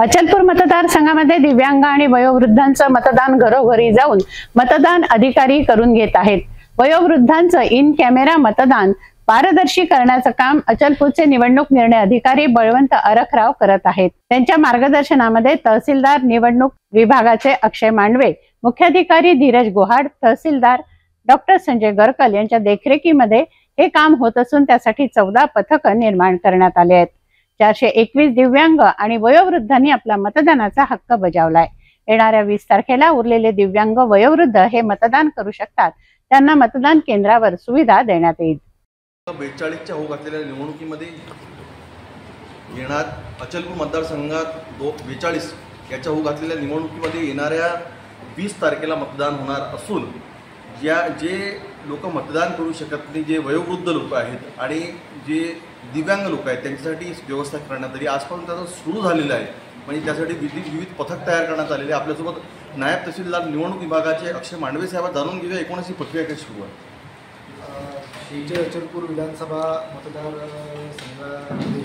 अचलपूर मतदारसंघामध्ये दिव्यांग आणि वयोवृद्धांचं मतदान घरोघरी जाऊन मतदान अधिकारी करून घेत आहेत। वयोवृद्धांचं इन कॅमेरा मतदान पारदर्शी करण्याचं काम अचलपूरचे निवडणूक निर्णय अधिकारी बळवंत अरखराव करत आहेत। त्यांच्या मार्गदर्शनामध्ये तहसीलदार निवडणूक विभागाचे अक्षय मांडवे, मुख्याधिकारी धीरज गोहाड, तहसीलदार डॉक्टर संजय गरकल यांच्या देखरेखीमध्ये हे काम होत असून त्यासाठी 14 पथकं निर्माण करण्यात आले आहेत। 421 दिव्यांग आणि वयोवृद्धांनी आपला मतदानाचा हक्क बजावलाय। येणाऱ्या 20 तारखेला उरलेले दिव्यांग वयोवृद्ध हे मतदान करू शकतात। त्यांना मतदान केंद्रावर सुविधा देण्यात येईल। 42च्या होऊ घातलेल्या निवडणुकीमध्ये येणार अचलपूर मतदारसंघात 42 याच्या होऊ घातलेल्या निवडणुकीमध्ये येणाऱ्या 20 तारखेला मतदान होणार असून जे लोक मतदान करू शकत नाही, जे वयोवृद्ध लोक आहेत आणि जे दिव्यांग लोक आहेत त्यांच्यासाठी व्यवस्था करण्यात आली। आजपासून त्याचा सुरू झालेला आहे, म्हणजे त्यासाठी विविध पथक तयार करण्यात आलेले। आपल्यासोबत नायब तहसीलदार निवडणूक विभागाचे अक्षय मांडवे साहेब जाणून घेऊया एकूणच ही प्रक्रिया कशी सुरू आहे। अचलपूर विधानसभा मतदारसंघामध्ये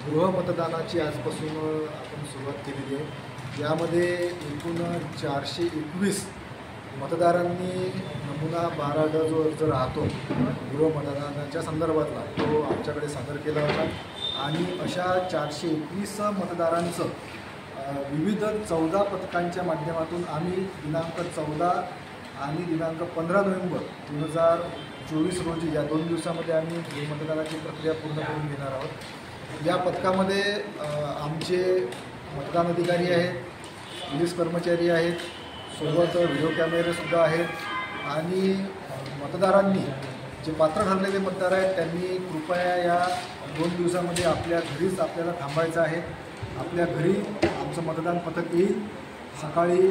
गृह मतदानाची आजपासून आपण सुरुवात केलेली आहे। यामध्ये एकूण 421 मतदारांनी नमुना 12 जो अर्ज राहतो गृह मतदानाच्या संदर्भातला तो आमच्याकडे सादर केला होता आणि अशा 421 मतदारांचं विविध 14 पथकांच्या माध्यमातून आम्ही दिनांक 14 आणि दिनांक 15 नोव्हेंबर 2024 रोजी या 2 दिवसामध्ये आम्ही मतदानाची प्रक्रिया पूर्ण करून घेणार आहोत। या पथकामध्ये आमचे मतदान अधिकारी आहेत, पोलीस कर्मचारी आहेत, सोबत व्हिडिओ कॅमेरेसुद्धा आहेत आणि मतदारांनी जे पात्र ठरलेले मतदार आहेत त्यांनी कृपया या 2 दिवसामध्ये आपल्या घरीच आपल्याला थांबायचं आहे। आपल्या घरी आमचं मतदान पथक येईल। सकाळी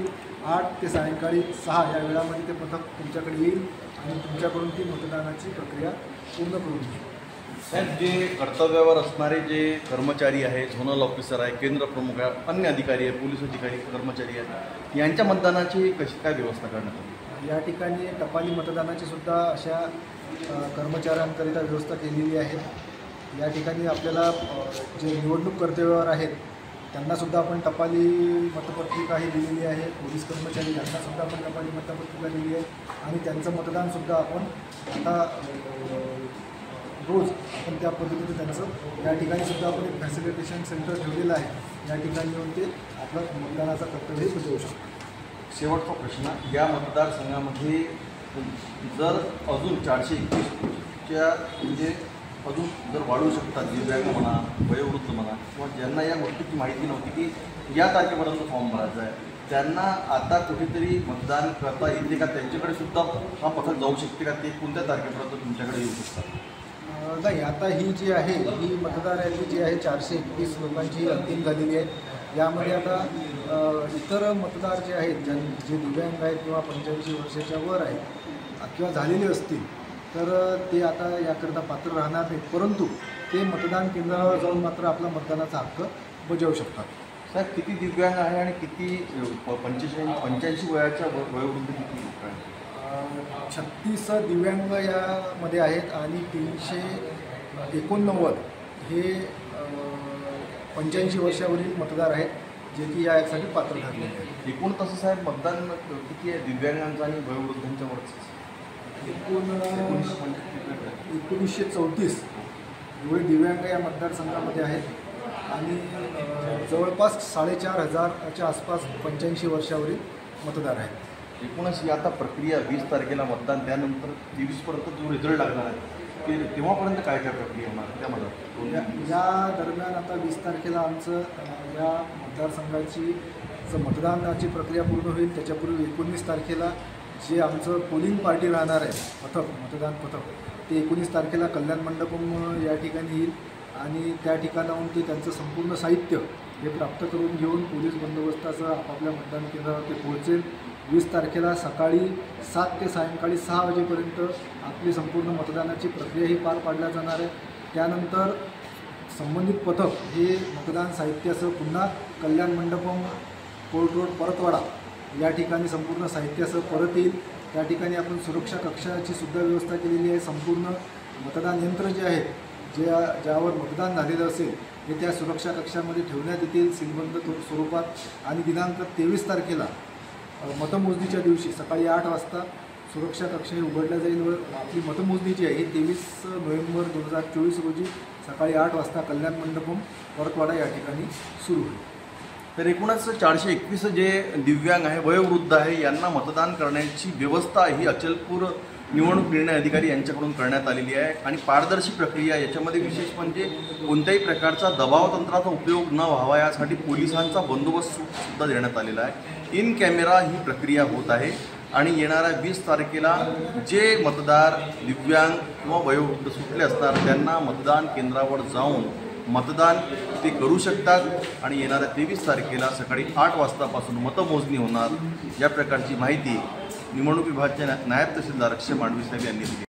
8 ते सायंकाळी 6 या वेळामध्ये ते पथक तुमच्याकडे येईल आणि तुमच्याकडून ती मतदानाची प्रक्रिया पूर्ण करून घेईल। साहेब, जे कर्तव्यावर असणारे जे कर्मचारी आहे, झोनल ऑफिसर आहे, केंद्र प्रमुख आहे, अन्य अधिकारी आहे, पोलीस अधिकारी कर्मचारी आहेत, यांच्या मतदानाची कशी काय व्यवस्था करण्यात आली? या ठिकाणी टपाली मतदानाची सुद्धा अशा कर्मचाऱ्यांकरिता व्यवस्था केलेली आहे। या ठिकाणी आपल्याला जे निवडणूक कर्तव्यावर आहेत त्यांनासुद्धा आपण टपाली मतपत्रिका ही दिलेली आहे। पोलीस कर्मचारी यांनासुद्धा आपण टपाली मतपत्रिका दिली आहे आणि त्यांचं मतदानसुद्धा आपण आता रोज आपण त्या पद्धतीने त्यांचं या ठिकाणी सुद्धा आपण एक फॅसिलिटेशन सेंटर ठेवलेलं आहे। या ठिकाणी येऊन ते आपलं मतदानाचा कर्तव्य बजावू शकतो। शेवटचा प्रश्न, या मतदारसंघामध्ये जर अजून 421च्या म्हणजे अजून जर वाढवू शकतात, दिव्यांग म्हणा, वयोवृद्ध म्हणा, किंवा ज्यांना या गोष्टीची माहिती नव्हती की या तारखेपर्यंत फॉर्म भरायचा आहे, त्यांना आता कुठेतरी मतदान करता येते का? त्यांच्याकडे सुद्धा हा पथक जाऊ शकते का? ते कोणत्या तारखेपर्यंत तुमच्याकडे येऊ शकतात? नाही, आता ही जी आहे ही मतदार यादी जी आहे 421 लोकांची अंतिम झालेली आहे। यामध्ये आता इतर मतदार जे आहेत जे दिव्यांग आहेत किंवा 85 वर्षाच्या वर आहेत किंवा झालेले असतील तर ते आता याकरता पात्र राहणार नाहीत, परंतु ते मतदान केंद्रावर जाऊन मात्र आपला मतदानाचा हक्क बजावू शकतात। साहेब, किती दिव्यांग आहे आणि किती 85 वयाच्या वयोवृद्ध किती लोक आहेत? 36 दिव्यांग यामध्ये आहेत आणि 389 हे 85 वर्षावरील मतदार आहेत जे की यासाठी पात्र ठरलेले आहेत। एकूण तसं साहेब मतदान किती आहे दिव्यांगांचं आणि वयोवृद्धांच्या वरच? एकूण 1934 एवढे दिव्यांग या मतदारसंघामध्ये आहेत आणि जवळपास 4500च्या आसपास 85 वर्षावरील मतदार आहेत। एकूणच ही आता प्रक्रिया 20 तारखेला मतदान, त्यानंतर 23पर्यंत जो रिझल्ट लागणार आहे की तेव्हापर्यंत काय काय प्रक्रिया होणार त्यामध्ये? या दरम्यान आता 20 तारखेला आमचं या मतदारसंघाची मतदानाची प्रक्रिया पूर्ण होईल। त्याच्यापूर्वी 19 तारखेला जे आमचं पोलिंग पार्टी राहणार आहे पथक, मतदान पथक, ते 19 तारखेला कल्याण मंडपम या ठिकाणी येईल आणि त्या ठिकाणाहून ते त्यांचं संपूर्ण साहित्य हे प्राप्त करून घेऊन पोलीस बंदोबस्तासह आपापल्या मतदान केंद्रावर ते पोहोचेल। 20 तारखेला सकाळी 7 ते सायंकाळी 6 वाजेपर्यंत आपली संपूर्ण मतदानाची प्रक्रिया ही पार पाडल्या जाणार आहे। त्यानंतर संबंधित पथक हे मतदान साहित्यासह पुन्हा कल्याण मंडपम, कोर्ट रोड, परतवाडा या ठिकाणी संपूर्ण साहित्यासह परत येईल। त्या ठिकाणी आपण सुरक्षा कक्षाची सुद्धा व्यवस्था केलेली आहे। संपूर्ण मतदान यंत्र जे आहेत ज्यावर मतदान झालेलं असेल हे त्या सुरक्षा कक्षामध्ये ठेवण्यात येतील सीलबंद स्वरूपात आणि दिनांक 23 तारखेला मतमोजणीच्या दिवशी सकाळी 8 वाजता सुरक्षा कक्ष हे उघडल्या जाईल व आपली मतमोजणी जी आहे 23 नोव्हेंबर 2024 रोजी सकाळी 8 वाजता कल्याण मंडपम परतवाडा या ठिकाणी सुरू होईल. तर एकूणच 421 जे दिव्यांग आहे, वयोवृद्ध आहे, यांना मतदान करण्याची व्यवस्था ही अचलपूर निवडणूक निर्णय अधिकारी यांच्याकडून करण्यात आलेली आहे आणि पारदर्शी प्रक्रिया. याच्यामध्ये विशेष म्हणजे कोणत्याही प्रकारचा दबावतंत्राचा उपयोग न व्हावा यासाठी पोलिसांचा बंदोबस्त सुद्धा देण्यात आलेला आहे. इन कॅमेरा ही प्रक्रिया होत आहे आणि येणाऱ्या 20 तारखेला जे मतदार दिव्यांग किंवा वयोवृद्ध सुटले असणार त्यांना मतदान केंद्रावर जाऊन मतदान ते करू शकतात आणि येणाऱ्या 23 तारखेला सकाळी 8 वाजतापासून मतमोजणी होणार. या प्रकारची माहिती निवडणूक विभागाचे नायब तहसीलदार अक्षय मांडवी साहेब यांनी दिली.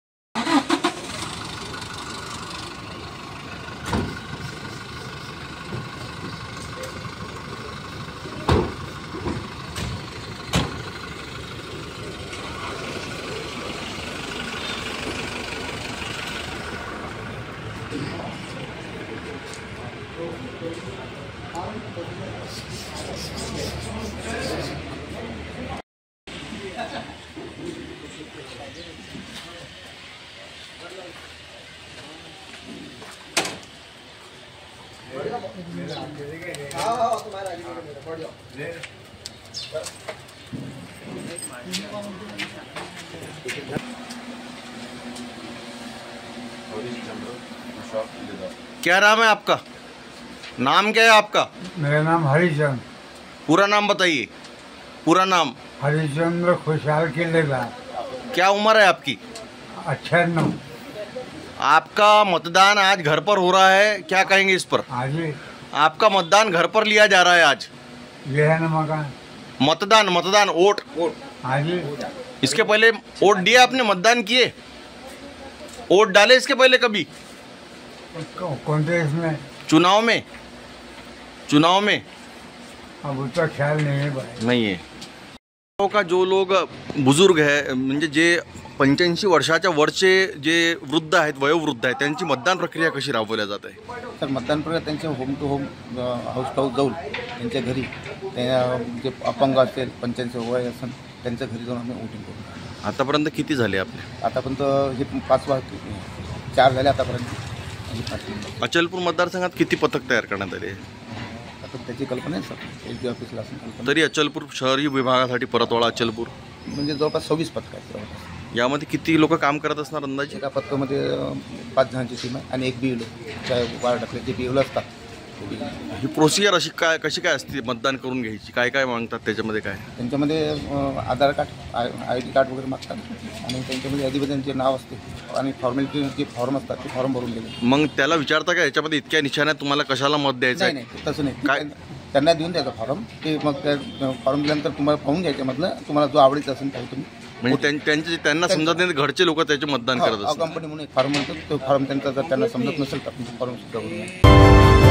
क्या नाम है आपका? नाम क्या है आपका? मेरा नाम हरिचंद। पूरा नाम बताइए. पूरा नाम? हरिचंद्र खुशहाल किलेदार। क्या उम्र है आपकी? 98। आपका मतदान आज घर पर हो रहा है, क्या कहेंगे इस पर? हाँ जी, आपका मतदान घर पर लिया जा रहा है आज. ये है ना मकान। मतदान वोट. हाँ जी, इसके पहले वोट दिया आपने? मतदान किए? वोट डाले इसके पहले कभी कौन से इसमें? चुनाव में? अब उसका ख्याल नहीं है भाई। नाही आहे का. जो लोग बुजुर्ग आहे म्हणजे जे 85 वर्षाच्या वरचे जे वृद्ध आहेत, वयोवृद्ध आहेत, त्यांची मतदान प्रक्रिया कशी राबवल्या जात आहे? तर मतदान प्रक्रिया त्यांच्या home to home house to house जाऊन त्यांच्या घरी त्या जे अपंग असेल 85 वय असेल त्यांच्या घरी जाऊन आम्ही वोटिंग करू. आतापर्यंत किती झाले आपले? आतापर्यंत हे 4 झाले आतापर्यंत. अचलपूर मतदारसंघात किती पथक तयार करण्यात आले? आता त्याची कल्पना आहे सर, एस डी ऑफिसला असून कल्पना. तरी अचलपूर शहरी विभागासाठी परतवाडा अचलपूर म्हणजे जवळपास 26 पथक आहेत जवळपास. यामध्ये किती लोक काम करत असणार अंदाजे? एका पथकामध्ये 5 जणांची टीम आहे आणि एक BLO त्या वार्ड आपले जे BLO असतात. ही प्रोसिजर अशी कशी काय असते मतदान करून घ्यायची? काय मागतात त्याच्यामध्ये? काय त्यांच्यामध्ये आधार कार्ड, ID कार्ड वगैरे मागतात आणि त्यांच्यामध्ये अधिपत्यांचे नाव असते आणि फॉर्मॅलिटी जे फॉर्म असतात ते फॉर्म भरून गेले. मग त्याला विचारता का याच्यामध्ये इतक्या निशाण्यात तुम्हाला कशाला मत द्यायचं आहे? नाही, तसं नाही. काय? त्यांना देऊन द्यायचा फॉर्म, ते मग त्या फॉर्म दिल्यानंतर तुम्हाला पाहून घ्यायच्यामधलं तुम्हाला जो आवडीचा असेल त्याला तुम्ही. म्हणजे त्यांना समजत नाही घरचे लोक त्याचे मतदान करत असतात. कंपनी म्हणून एक फॉर्म म्हणतो, तो फॉर्म त्यांचा जर त्यांना समजत नसेल तर फॉर्म सुद्धा भरून